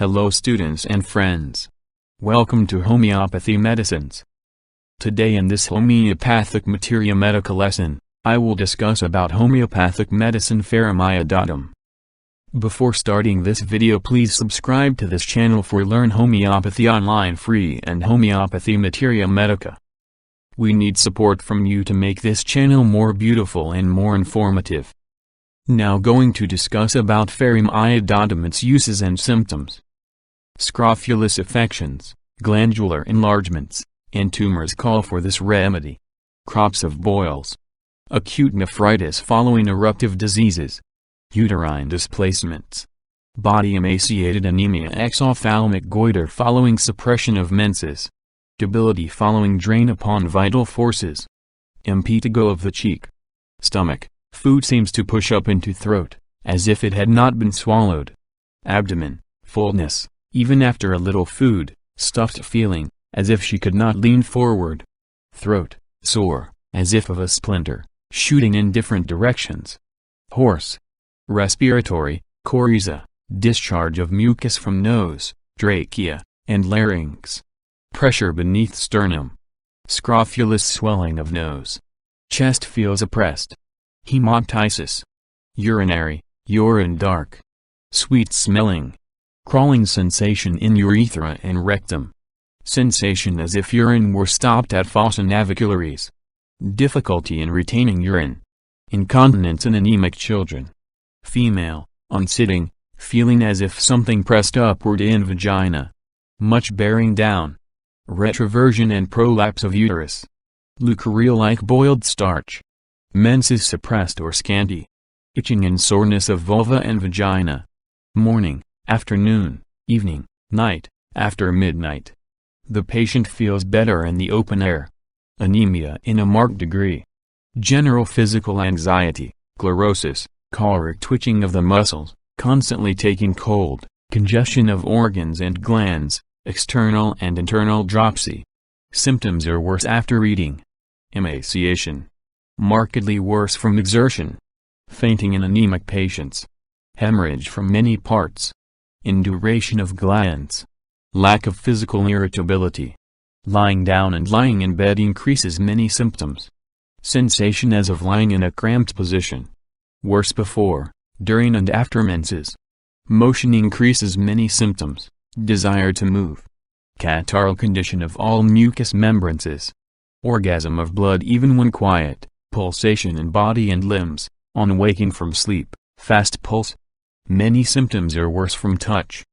Hello students and friends. Welcome to Homeopathy Medicines. Today in this homeopathic materia medica lesson, I will discuss about homeopathic medicine Ferrum iodatum. Before starting this video, please subscribe to this channel for Learn Homeopathy Online Free and Homeopathy Materia Medica. We need support from you to make this channel more beautiful and more informative. Now going to discuss about Ferrum iodatum, its uses and symptoms. Scrofulous affections, glandular enlargements, and tumors call for this remedy. Crops of boils. Acute nephritis following eruptive diseases. Uterine displacements. Body emaciated anemia, exophthalmic goiter following suppression of menses. Debility following drain upon vital forces. Impetigo of the cheek. Stomach. Food seems to push up into throat, as if it had not been swallowed. Abdomen. Fullness, even after a little food, stuffed feeling, as if she could not lean forward. Throat. Sore, as if of a splinter, shooting in different directions. Hoarse. Respiratory, coryza, discharge of mucus from nose, trachea, and larynx. Pressure beneath sternum. Scrofulous swelling of nose. Chest feels oppressed. Hemoptysis. Urinary, urine dark. Sweet smelling. Crawling sensation in urethra and rectum. Sensation as if urine were stopped at fossa navicularis. Difficulty in retaining urine. Incontinence in anemic children. Female, on sitting, feeling as if something pressed upward in vagina. Much bearing down. Retroversion and prolapse of uterus. Leucorrhea like boiled starch. Menses suppressed or scanty. Itching and soreness of vulva and vagina. Morning, afternoon, evening, night, after midnight. The patient feels better in the open air. Anemia in a marked degree. General physical anxiety, sclerosis, choleric twitching of the muscles, constantly taking cold, congestion of organs and glands, external and internal dropsy. Symptoms are worse after eating. Emaciation. Markedly worse from exertion. Fainting in anemic patients. Hemorrhage from many parts. Induration of glands. Lack of physical irritability. Lying down and lying in bed increases many symptoms. Sensation as of lying in a cramped position. Worse before, during and after menses. Motion increases many symptoms. Desire to move. Catarrhal condition of all mucous membranes. Orgasm of blood even when quiet. Pulsation in body and limbs, on waking from sleep, fast pulse. Many symptoms are worse from touch.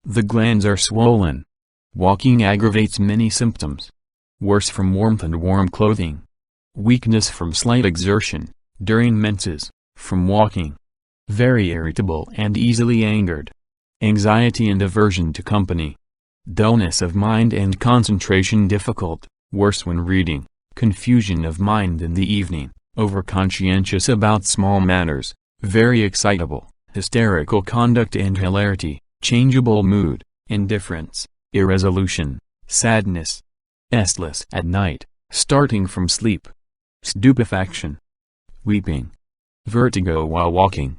The glands are swollen. Walking aggravates many symptoms. Worse from warmth and warm clothing. Weakness from slight exertion, during menses, from walking. Very irritable and easily angered. Anxiety and aversion to company. Dullness of mind and concentration difficult, worse when reading. Confusion of mind in the evening, overconscientious about small matters, very excitable, hysterical conduct and hilarity, changeable mood, indifference, irresolution, sadness. Restless at night, starting from sleep. Stupefaction. Weeping. Vertigo while walking.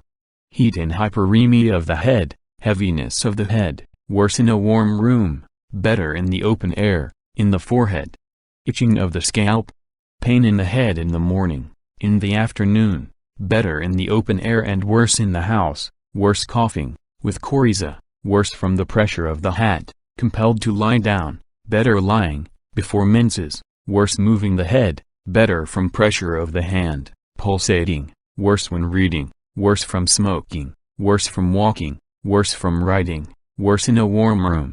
Heat and hyperemia of the head, heaviness of the head, worse in a warm room, better in the open air, in the forehead. Itching of the scalp. Pain in the head in the morning, in the afternoon, better in the open air and worse in the house, worse coughing, with coryza, worse from the pressure of the hat, compelled to lie down, better lying, before menses, worse moving the head, better from pressure of the hand, pulsating, worse when reading, worse from smoking, worse from walking, worse from writing, worse in a warm room.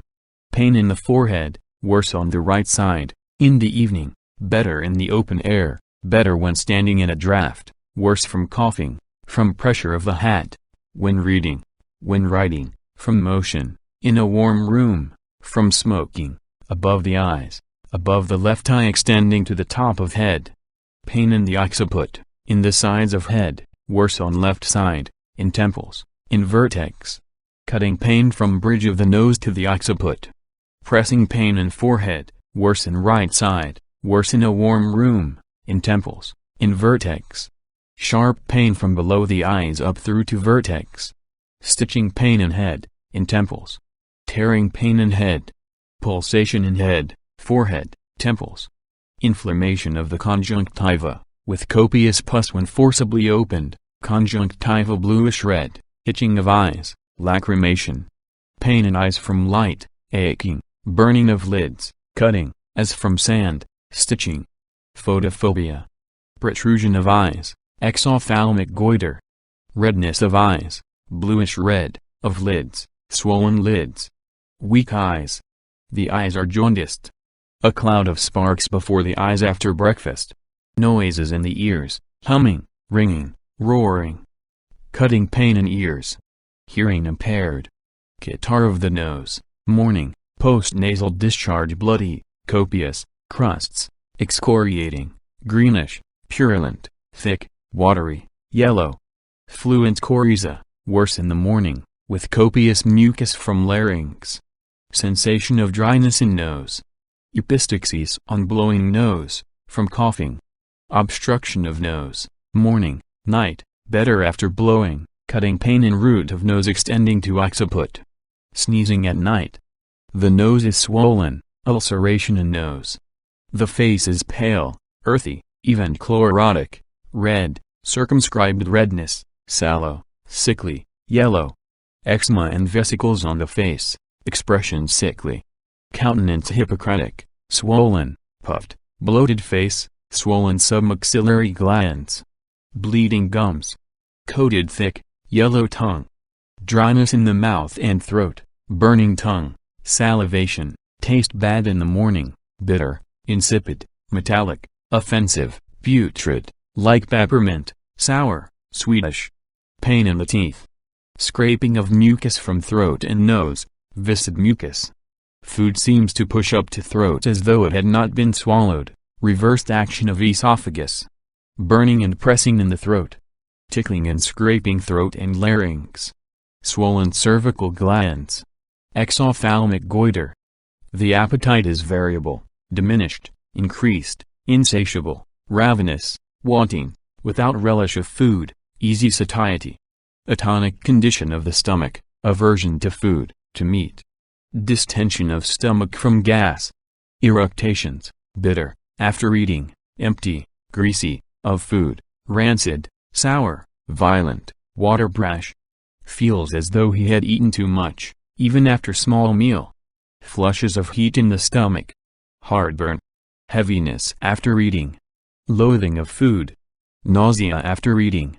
Pain in the forehead, worse on the right side. In the evening, better in the open air, better when standing in a draught, worse from coughing, from pressure of the hat, when reading, when writing, from motion, in a warm room, from smoking, above the eyes, above the left eye extending to the top of head. Pain in the occiput, in the sides of head, worse on left side, in temples, in vertex. Cutting pain from bridge of the nose to the occiput. Pressing pain in forehead, worse in right side, worse in a warm room, in temples, in vertex. Sharp pain from below the eyes up through to vertex. Stitching pain in head, in temples. tearing pain in head, pulsation in head, forehead, temples, inflammation of the conjunctiva, with copious pus when forcibly opened, conjunctiva bluish red, itching of eyes, lacrimation, pain in eyes from light, aching, burning of lids, cutting, as from sand, stitching, photophobia, protrusion of eyes, exophthalmic goiter, redness of eyes, bluish red, of lids, swollen lids, weak eyes. The eyes are jaundiced. A cloud of sparks before the eyes after breakfast. Noises in the ears, humming, ringing, roaring. Cutting pain in ears. Hearing impaired. Catarrh of the nose, morning, post-nasal discharge bloody, copious, crusts, excoriating, greenish, purulent, thick, watery, yellow. Fluent coryza, worse in the morning, with copious mucus from larynx. Sensation of dryness in nose. Epistaxis on blowing nose, from coughing. Obstruction of nose, morning, night, better after blowing, cutting pain in root of nose extending to occiput. Sneezing at night. The nose is swollen, ulceration in nose. The face is pale, earthy, even chlorotic, red, circumscribed redness, sallow, sickly, yellow. Eczema and vesicles on the face, expression sickly. Countenance Hippocratic, swollen, puffed, bloated face, swollen submaxillary glands. Bleeding gums. Coated thick, yellow tongue. Dryness in the mouth and throat, burning tongue, salivation, taste bad in the morning, bitter, insipid, metallic, offensive, putrid, like peppermint, sour, sweetish. Pain in the teeth. Scraping of mucus from throat and nose, viscid mucus. Food seems to push up to throat as though it had not been swallowed, reversed action of esophagus. Burning and pressing in the throat. Tickling and scraping throat and larynx. Swollen cervical glands. Exophthalmic goiter. The appetite is variable, diminished, increased, insatiable, ravenous, wanting, without relish of food, easy satiety. Atonic condition of the stomach, aversion to food, to meat. Distension of stomach from gas. Eructations, bitter, after eating, empty, greasy, of food, rancid, sour, violent, water brash. Feels as though he had eaten too much, even after small meal. Flushes of heat in the stomach. Heartburn. Heaviness after eating. Loathing of food. Nausea after eating.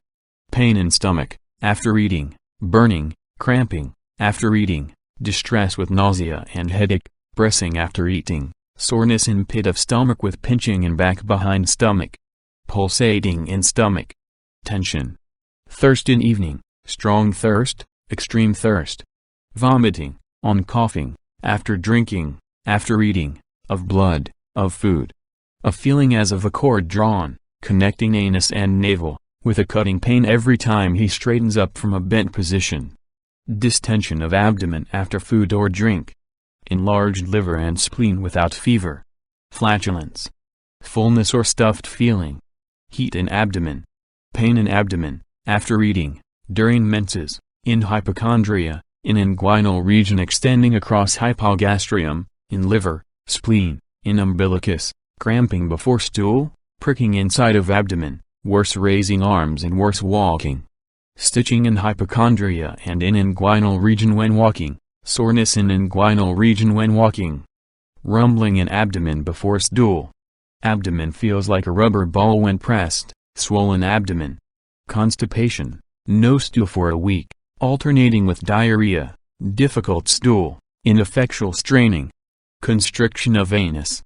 Pain in stomach, after eating, burning, cramping, after eating, distress with nausea and headache, pressing after eating, soreness in pit of stomach with pinching in back behind stomach. Pulsating in stomach. Tension. Thirst in evening, strong thirst, extreme thirst. Vomiting, on coughing, after drinking, after eating, of blood, of food. A feeling as of a cord drawn, connecting anus and navel, with a cutting pain every time he straightens up from a bent position. Distension of abdomen after food or drink. Enlarged liver and spleen without fever. Flatulence. Fullness or stuffed feeling. Heat in abdomen. Pain in abdomen, after eating, during menses, in hypochondria, in inguinal region extending across hypogastrium, in liver, spleen, in umbilicus, cramping before stool, pricking inside of abdomen, worse raising arms and worse walking. Stitching in hypochondria and in inguinal region when walking, soreness in inguinal region when walking. Rumbling in abdomen before stool. Abdomen feels like a rubber ball when pressed, swollen abdomen. Constipation, no stool for a week, alternating with diarrhea, difficult stool, ineffectual straining. Constriction of anus.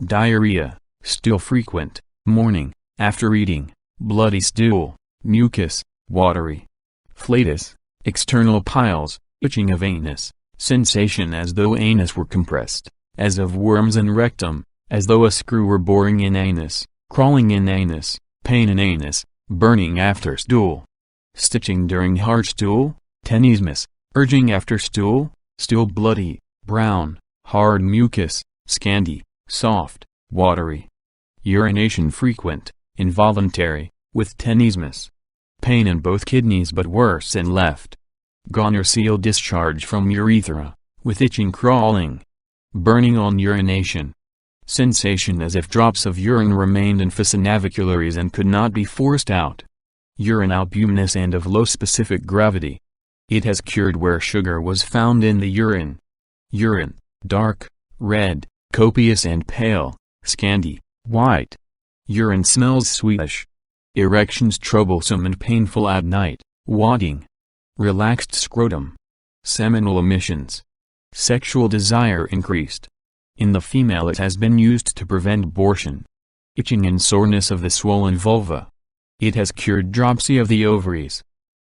Diarrhea, stool frequent, morning, after eating, bloody stool, mucus, watery. Flatus, external piles, itching of anus, sensation as though anus were compressed, as of worms in rectum, as though a screw were boring in anus, crawling in anus, pain in anus, burning after stool. Stitching during hard stool, tenesmus, urging after stool, stool bloody, brown, hard mucus, scanty, soft, watery. Urination frequent, involuntary, with tenesmus. Pain in both kidneys but worse in left. Gonorrheal discharge from urethra, with itching crawling, burning on urination, sensation as if drops of urine remained in fascinavicularies and could not be forced out, urine albuminous and of low specific gravity. It has cured where sugar was found in the urine. Urine, dark, red, copious and pale, scanty, white. Urine smells sweetish. Erections troublesome and painful at night, wadding. Relaxed scrotum. Seminal emissions. Sexual desire increased. In the female it has been used to prevent abortion. Itching and soreness of the swollen vulva. It has cured dropsy of the ovaries.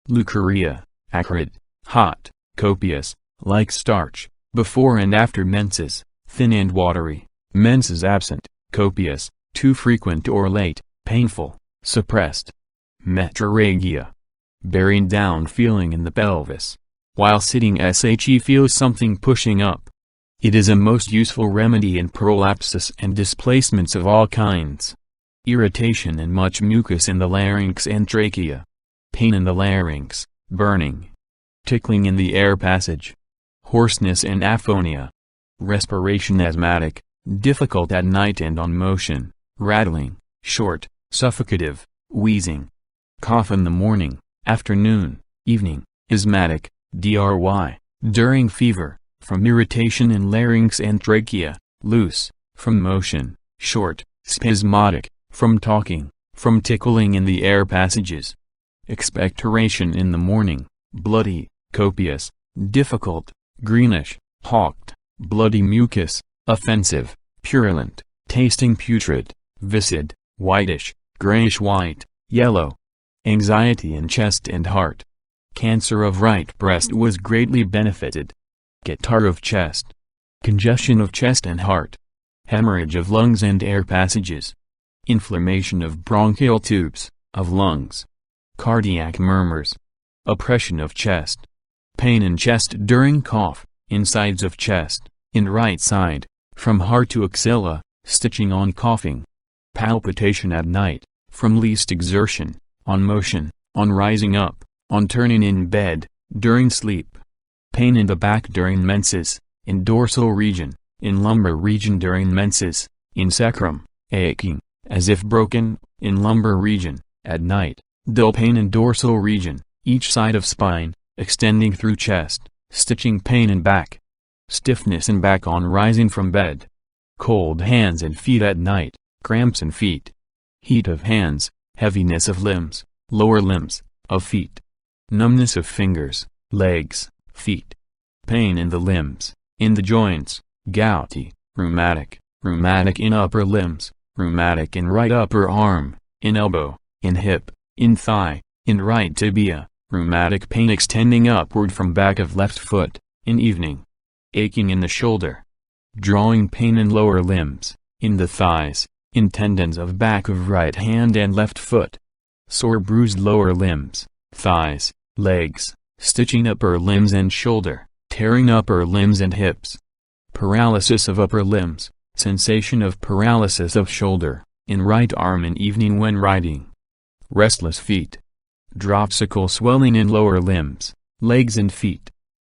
Leukorrhea, acrid, hot, copious, like starch, before and after menses, thin and watery, menses absent, copious, too frequent or late, painful, suppressed. Metrorrhagia. Bearing down feeling in the pelvis. While sitting she feels something pushing up. It is a most useful remedy in prolapsus and displacements of all kinds. Irritation and much mucus in the larynx and trachea. Pain in the larynx, burning. Tickling in the air passage. Hoarseness and aphonia. Respiration asthmatic, difficult at night and on motion, rattling, short, suffocative, wheezing. Cough in the morning, afternoon, evening, asthmatic, during fever, from irritation in larynx and trachea, loose, from motion, short, spasmodic, from talking, from tickling in the air passages. Expectoration in the morning, bloody, copious, difficult, greenish, hawked, bloody mucus, offensive, purulent, tasting putrid, viscid, whitish, grayish-white, yellow. Anxiety in chest and heart. Cancer of right breast was greatly benefited. Catarrh of chest. Congestion of chest and heart. Hemorrhage of lungs and air passages. Inflammation of bronchial tubes, of lungs. Cardiac murmurs. Oppression of chest. Pain in chest during cough, insides of chest, in right side, from heart to axilla, stitching on coughing. Palpitation at night, from least exertion, on motion, on rising up, on turning in bed, during sleep. Pain in the back during menses, in dorsal region, in lumbar region during menses, in sacrum, aching, as if broken, in lumbar region, at night, dull pain in dorsal region, each side of spine, extending through chest, stitching pain in back. Stiffness in back on rising from bed. Cold hands and feet at night, cramps in feet. Heat of hands, heaviness of limbs, lower limbs, of feet. Numbness of fingers, legs, feet. Pain in the limbs, in the joints, gouty, rheumatic in upper limbs, rheumatic in right upper arm, in elbow, in hip, in thigh, in right tibia, rheumatic pain extending upward from back of left foot, in evening. Aching in the shoulder. Drawing pain in lower limbs, in the thighs, in tendons of back of right hand and left foot. Sore bruised lower limbs, thighs, legs, stitching upper limbs and shoulder, tearing upper limbs and hips. Paralysis of upper limbs, sensation of paralysis of shoulder, in right arm in evening when riding. Restless feet. Dropsical swelling in lower limbs, legs and feet.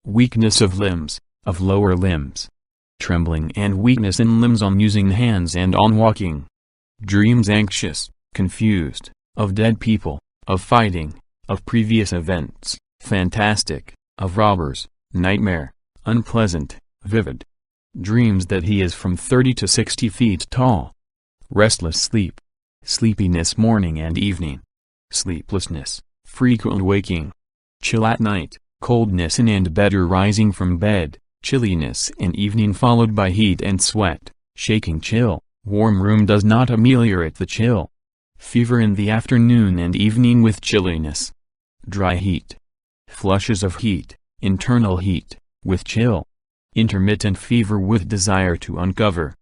Weakness of limbs, of lower limbs. Trembling and weakness in limbs on using hands and on walking. Dreams anxious, confused, of dead people, of fighting, of previous events, fantastic, of robbers, nightmare, unpleasant, vivid. Dreams that he is from 30 to 60 feet tall. Restless sleep. Sleepiness morning and evening. Sleeplessness, frequent waking. Chill at night, coldness in and better rising from bed, chilliness in evening followed by heat and sweat, shaking chill, warm room does not ameliorate the chill. Fever in the afternoon and evening with chilliness. Dry heat. Flushes of heat, internal heat, with chill. Intermittent fever with desire to uncover.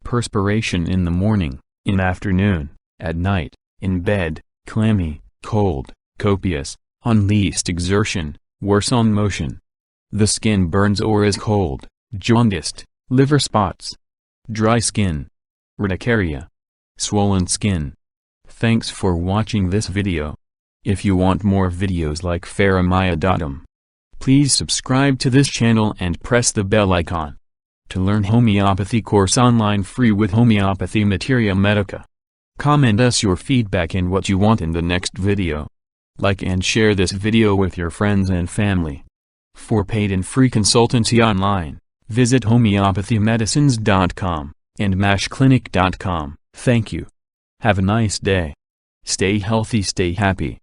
Perspiration in the morning, in afternoon, at night, in bed, clammy, cold, copious, on least exertion, worse on motion. The skin burns or is cold, jaundiced, liver spots. Dry skin. Urticaria. Swollen skin. Thanks for watching this video. If you want more videos like Ferrum iodatum, Please subscribe to this channel and press the bell icon to learn homeopathy course online free with Homeopathy Materia Medica. Comment us your feedback and what you want in the next video. Like and share this video with your friends and family. For paid and free consultancy online, visit homeopathymedicines.com and mashclinic.com. Thank you. Have a nice day. Stay healthy, stay happy.